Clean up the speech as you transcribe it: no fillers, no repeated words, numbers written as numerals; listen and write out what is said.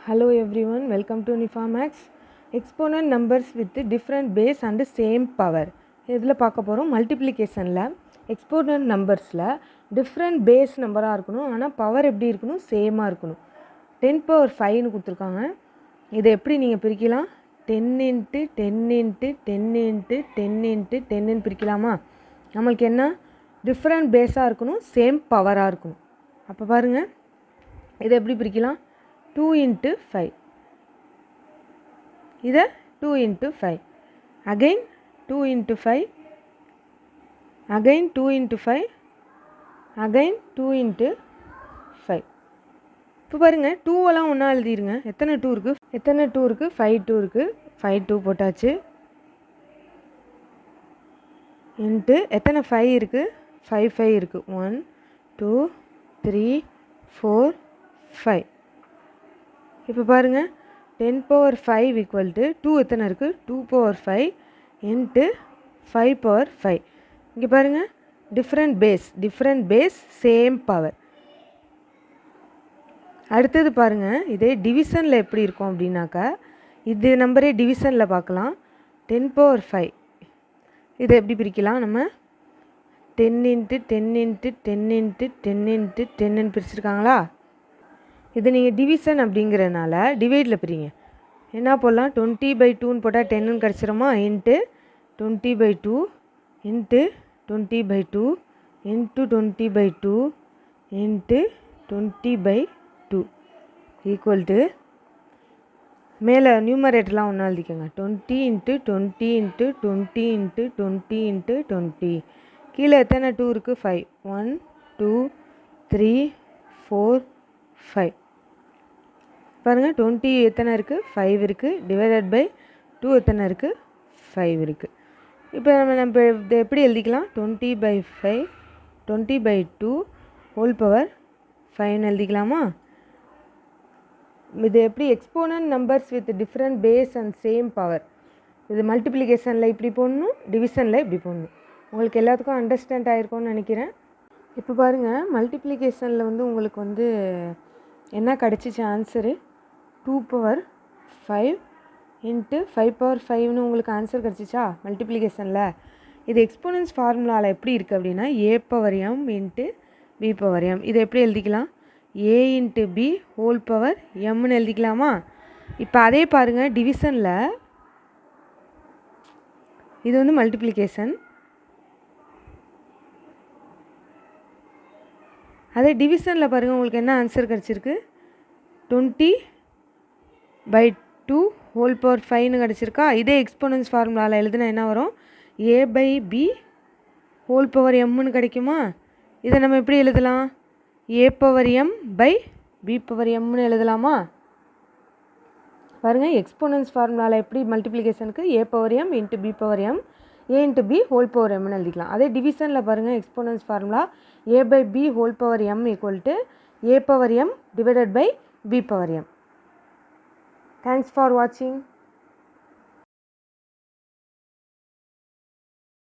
Hello everyone, welcome to Uniformax. Exponent numbers with different base and same power. இதில் பார்க்க போகிறோம் மல்டிப்ளிகேஷனில் exponent நம்பர்ஸில் different base நம்பராக இருக்கணும், ஆனால் பவர் எப்படி இருக்கணும், சேமாக இருக்கணும். 10^5ன்னு கொடுத்துருக்காங்க. இதை எப்படி நீங்கள் பிரிக்கலாம்? 10 × 10 × 10 × 10 × 10ன்னு பிரிக்கலாமா? நம்மளுக்கு என்ன டிஃப்ரெண்ட் பேஸாக இருக்கணும், சேம் பவராக இருக்கணும். அப்போ பாருங்கள், இதை எப்படி பிரிக்கலாம்? 2 × 5. இதை 2 × 5. Again 2 × 5. Again 2 × 5. Again 2 × 5. இப்போ பாருங்கள், 2 ஒன்றா எழுதிடுங்க. எத்தனை 2 இருக்குது? 5 2 இருக்குது. 5 2 போட்டாச்சு. இன்ட்டு எத்தனை 5 இருக்குது? 5 5 இருக்குது. 1 2 3 4 5. இப்போ பாருங்கள், 10^5 = 2 எத்தனை இருக்குது? 2^5 இன்ட்டு 5^5. இங்கே பாருங்கள், டிஃப்ரெண்ட் பேஸ் சேம் பவர். அடுத்தது பாருங்கள், இதே டிவிஷனில் எப்படி இருக்கும் அப்படின்னாக்கா, இது நம்பரே டிவிஷனில் பார்க்கலாம். 10^5 இதை எப்படி பிரிக்கலாம்? நம்ம 10 × 10 × 10 × 10 × 10ன்னு பிரிச்சுருக்காங்களா? இது நீங்கள் டிவிஷன் அப்படிங்கிறனால டிவைடில் பிரிங்க. என்ன போடலாம்? 20/2ன்னு போட்டால் 10ன்னு கிடச்சிருமா? Into 20/2 into 20/2 into 20/2 into 20/2 equal to மேலே நியூமரேட்டர்லாம் ஒன்றா எழுதிக்கோங்க. 20 × 20 × 20 × 20 × 20. கீழே எத்தனை 2 இருக்குது? 5. 1 2 3 4 5. பாருங்கள், 20 எத்தனை இருக்குது? 5 இருக்குது. டிவைடட் பை 2 எத்தனை இருக்குது? 5 இருக்குது. இப்போ நம்ம இதை எப்படி எழுதிக்கலாம்? 20/5 20/2 ஹோல் பவர் 5ன்னு எழுதிக்கலாமா? இது எப்படி exponent numbers with different base and same power. இது மல்டிப்ளிகேஷனில் இப்படி போடணும், டிவிஷனில் இப்படி போடணும். உங்களுக்கு எல்லாத்துக்கும் அண்டர்ஸ்டாண்ட் ஆகிருக்கும்னு நினைக்கிறேன். இப்போ பாருங்கள், மல்டிப்ளிகேஷனில் உங்களுக்கு என்ன கிடச்சிச்சு ஆன்சரு? 2^5 இன்ட்டு 5^5ன்னு உங்களுக்கு ஆன்சர் கிடச்சிச்சா மல்டிப்ளிகேஷனில்? இது எக்ஸ்போனன்ஸ் ஃபார்முலாவில் எப்படி இருக்குது அப்படின்னா, a/m இன்ட்டு b/m. இதை எப்படி எழுதிக்கலாம்? a × b ஹோல் பவர் mன்னு எழுதிக்கலாமா? இப்போ அதே பாருங்கள், டிவிஷனில் இது மல்டிப்ளிகேஷன். அதே டிவிஷனில் பாருங்கள், உங்களுக்கு என்ன ஆன்சர் கிடச்சிருக்கு? 20/2 ஹோல் பவர் 5ன்னு கிடச்சிருக்கா? இதே எக்ஸ்போனன்ஸ் ஃபார்முலாவில் எழுதுனா என்ன வரும்? a/b ஹோல் பவர் mன்னு கிடைக்குமா? இதை நம்ம எப்படி எழுதலாம்? a/m/b/mன்னு எழுதலாமா? பாருங்கள், எக்ஸ்போனன்ஸ் ஃபார்முலாவில் எப்படி மல்டிப்ளிகேஷனுக்கு a/m into b/m a × b whole power mன்னு எழுதிக்கலாம். அதே டிவிஷனில் பாருங்கள், exponents formula a/b whole power m = a/m divided by b/m. Thanks for watching.